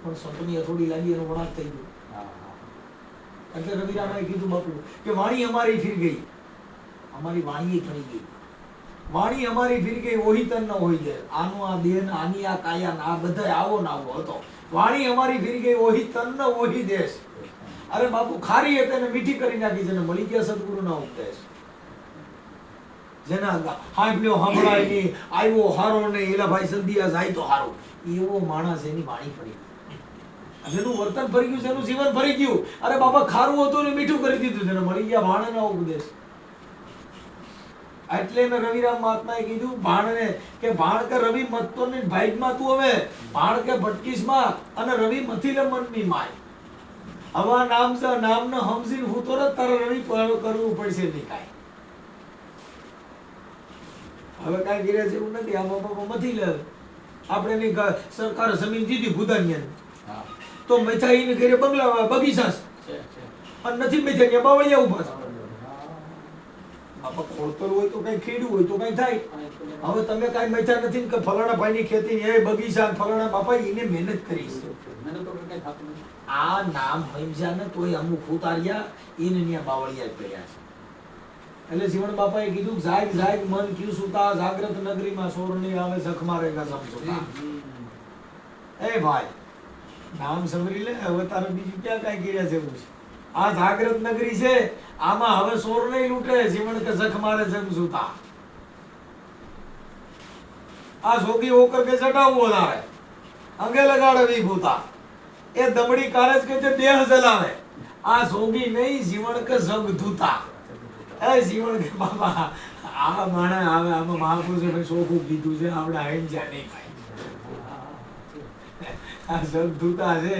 પણ સંતની હથોડી લાગી એનો વળાંક થઈ ગયો. એટલે રવિરામાએ કીધું બાપુ કે વાણી અમારી ફીર ગઈ, અમારી વાણી ફરી ગઈ, વાણી અમારી ફીર ગઈ, ઓહી તન ન હોય દે, આનો આ દેહ આની આ કાયા આ બધા આવો ના આવો હતો, વાણી અમારી ફીર ગઈ, ઓહી તન ન ઓહી દેશ. અરે બાપુ ખારી હતી એને મીઠી કરી નાખી, જેને મળી ગયા સદગુરુના ઉપદેશ, જેના હાંભળ્યો હંભળાય નહીં, આવ્યો હારો નહીં, એલા ભાઈ સંધિયા જાય તો હારો, એવો માણસ એની વાણી ફરી ગઈ, જેનું વર્તન ફરી ગયું છે, એનું જીવન ફરી ગયું. અરે બાપા ખારું હતું ને મીઠું કરી દીધું, જેને મળી ગયા ભાણના ઉપદેશ. એટલે મેં રવિરામ મહાત્માએ કીધું ભાણને કે ભાણ કે રવિ મત ને ભાઈમાં તું હવે ભાણ કે ભટકીસમાં અને રવિ મથીલે મનની માય, હવા નામ છે નામ ને હમસીન હું તો તારે રવિ કરવું પડશે નહીં કાંઈ. હવે કાંઈ ગીરે જેવું નથી, આમાં બાપા મથી લે. આપણે ની સરકાર જમીન દીધી ભૂદાનિયા તો મથાઈને ઘરે બંગલા બગીચા અને નથી મથ્યા ત્યાં બાવળિયા ઉભા છે. બાપા ખોડતર હોય તો કઈ ખેડું હોય તો કઈ થાય. હવે તમે કઈ મથ્યા નથી કે ફલાણા ભાઈની ખેતી એ બગીચા ફલાણા બાપા એને મહેનત કરી છે. આ નામ હમજા ને તોય અમુક ઉતાર્યા એને ત્યાં બાવળિયા જ કર્યા છે. એટલે જીવણ બાપાએ કીધું જાગ જાગ મન ક્યુ સુતા, જાગ્રત નગરીમાં સોરની આવે જખ મારે ગસમ સુતા. એ ભાઈ નામ સમરી લે, હવે તારે બીજું ક્યાં કઈ કર્યા છે? આ જાગ્રત નગરી છે, આમાં હવે સોર નહીં લૂંટે, જીવણ કે જખ મારે જમ સુતા. આ સોગી હોકર કે ચટાવવો લાવે, અંગે લગાડે વિભૂતા, એ દમડી કારજ કે જે દેહ જલાવે, આ સોગી નહીં જીવણ કે જગ ધૂતા. એ જીવન કે બાબા આ માણે આવે આમાં મહાપુરુષે ભાઈ સોખું કીધું છે, આપણે આઈન જા નહીં ભાઈ આ જગ ધૂતા છે.